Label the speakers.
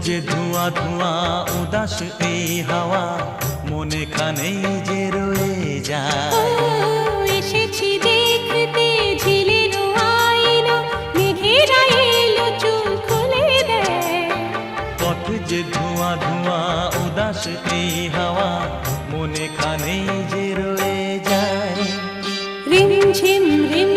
Speaker 1: যে ধোঁয়া ধোঁয়া উদাস এই হাওয়া মনে খানেই যে রয়ে যায়।
Speaker 2: এসেছি দেখতে ঝিলের আইনা, মেঘেরা এলো চুল খুলে দেয়।
Speaker 1: পথ যে ধোঁয়া ধোঁয়া উদাস এই হাওয়া মনে খানেই যে রয়ে যায়।
Speaker 2: রিমঝিম রিম